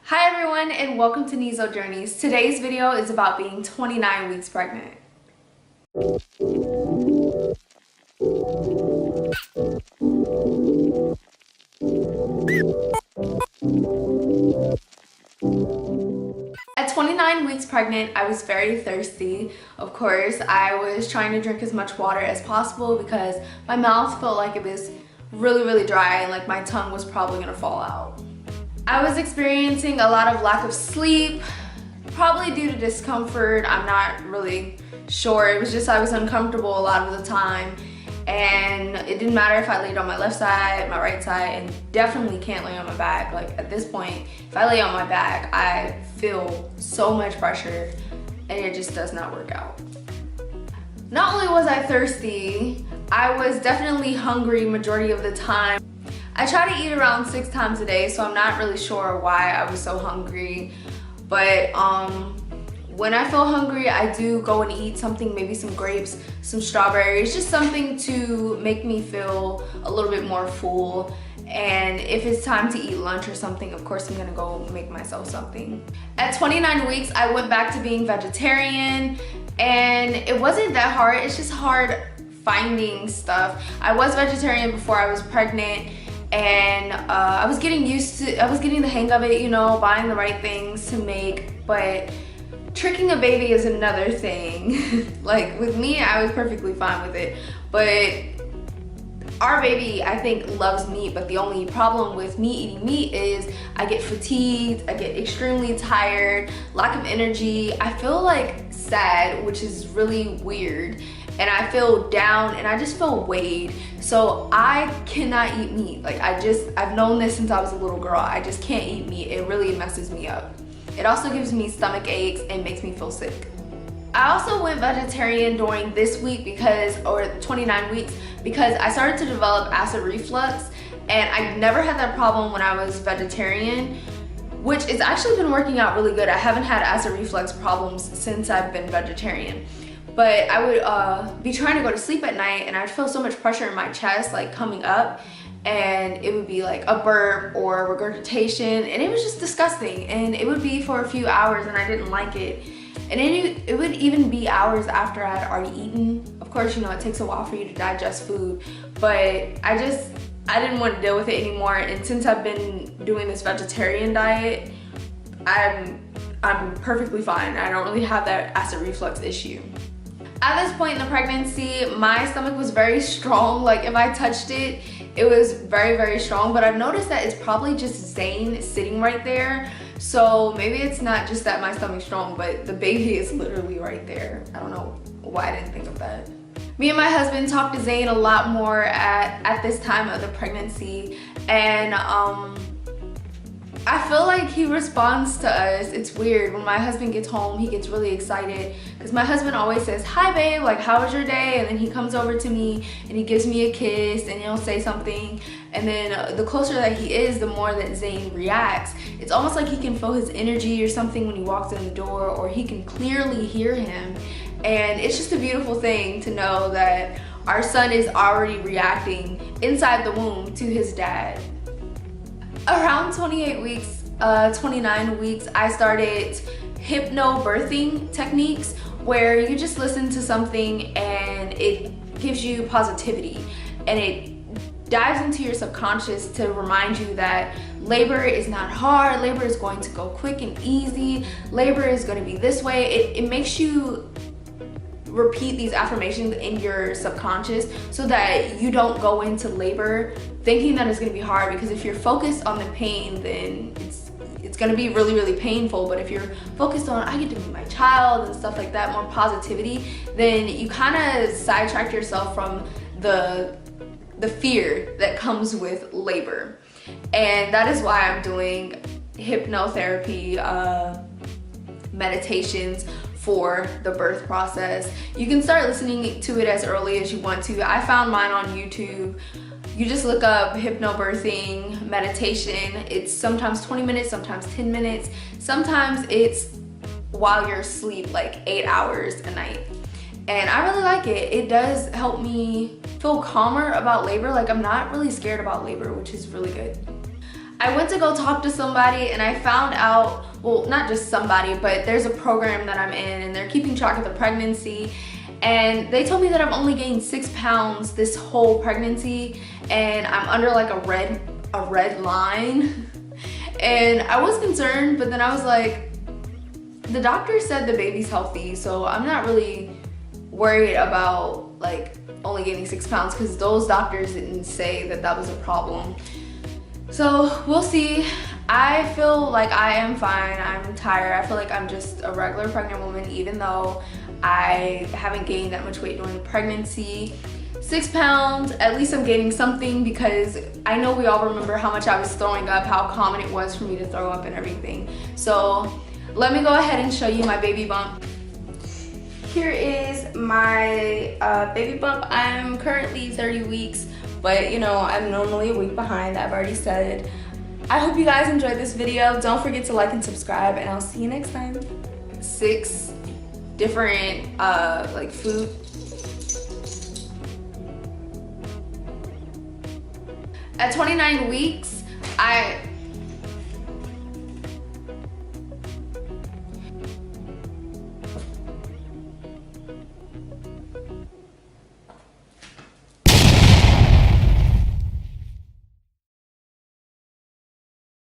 Hi everyone and welcome to Nizo Journeys. Today's video is about being 29 weeks pregnant. At 29 weeks pregnant, I was very thirsty. Of course, I was trying to drink as much water as possible because my mouth felt like it was really dry and like my tongue was probably gonna fall out. I was experiencing a lot of lack of sleep, probably due to discomfort. I'm not really sure. It was just I was uncomfortable a lot of the time, and it didn't matter if I laid on my left side, my right side, and definitely can't lay on my back. Like at this point, if I lay on my back, I feel so much pressure and it just does not work out. Not only was I thirsty, I was definitely hungry majority of the time. I try to eat around 6 times a day, so I'm not really sure why I was so hungry. But when I feel hungry, I do go and eat something, maybe some grapes, some strawberries, just something to make me feel a little bit more full. And if it's time to eat lunch or something, of course I'm gonna go make myself something. At 29 weeks, I went back to being vegetarian, and it wasn't that hard. It's just hard finding stuff. I was vegetarian before I was pregnant, and I was getting the hang of it, you know, buying the right things to make, but tricking a baby is another thing. Like with me, I was perfectly fine with it, but our baby, I think, loves meat, but the only problem with me eating meat is I get fatigued, I get extremely tired, lack of energy, I feel like sad, which is really weird, and I feel down and I just feel weighed. So I cannot eat meat. Like I've known this since I was a little girl. I just can't eat meat. It really messes me up. It also gives me stomach aches and makes me feel sick. I also went vegetarian during this week or 29 weeks, because I started to develop acid reflux, and I never had that problem when I was vegetarian, which has actually been working out really good. I haven't had acid reflux problems since I've been vegetarian. But I would be trying to go to sleep at night and I'd feel so much pressure in my chest, like coming up, and it would be like a burp or regurgitation, and it was just disgusting, and it would be for a few hours and I didn't like it. And it would even be hours after I had already eaten. Of course, you know, it takes a while for you to digest food, but I didn't want to deal with it anymore. And since I've been doing this vegetarian diet, I'm perfectly fine. I don't really have that acid reflux issue. At this point in the pregnancy, my stomach was very strong. Like if I touched it, it was very strong, but I've noticed that it's probably just Zane sitting right there. So maybe it's not just that my stomach's strong, but the baby is literally right there. I don't know why I didn't think of that. Me and my husband talked to Zane a lot more at this time of the pregnancy, and I feel like he responds to us. It's weird. When my husband gets home, he gets really excited because my husband always says, "Hi babe, like how was your day?" And then he comes over to me and he gives me a kiss and he'll say something. And then the closer that he is, the more that Zane reacts. It's almost like he can feel his energy or something when he walks in the door, or he can clearly hear him. And it's just a beautiful thing to know that our son is already reacting inside the womb to his dad. Around 28 weeks, 29 weeks, I started hypnobirthing techniques, where you just listen to something and it gives you positivity, and it dives into your subconscious to remind you that labor is not hard, labor is going to go quick and easy, labor is going to be this way. It makes you repeat these affirmations in your subconscious so that you don't go into labor thinking that it's going to be hard, because if you're focused on the pain, then it's going to be really painful. But if you're focused on, I get to meet my child and stuff like that, more positivity, then you kind of sidetrack yourself from the fear that comes with labor. And that is why I'm doing hypnotherapy meditations for the birth process. You can start listening to it as early as you want to. I found mine on YouTube. You just look up hypnobirthing meditation. It's sometimes 20 minutes, sometimes 10 minutes. Sometimes it's while you're asleep, like 8 hours a night. And I really like it. It does help me feel calmer about labor. Like I'm not really scared about labor, which is really good. I went to go talk to somebody and I found out, well, not just somebody, but there's a program that I'm in and they're keeping track of the pregnancy, and they told me that I've only gained 6 pounds this whole pregnancy, and I'm under like a red line. And I was concerned, but then I was like, the doctor said the baby's healthy, so I'm not really worried about like only gaining 6 pounds, because those doctors didn't say that that was a problem. So we'll see. I feel like I am fine. I'm tired. I feel like I'm just a regular pregnant woman, even though I haven't gained that much weight during pregnancy. 6 pounds, at least I'm gaining something, because I know we all remember how much I was throwing up, how common it was for me to throw up and everything. So let me go ahead and show you my baby bump. Here is my baby bump. I'm currently 30 weeks, but you know, I'm normally a week behind, I've already said. I hope you guys enjoyed this video. Don't forget to like and subscribe, and I'll see you next time. 6 different like food. At 29 weeks,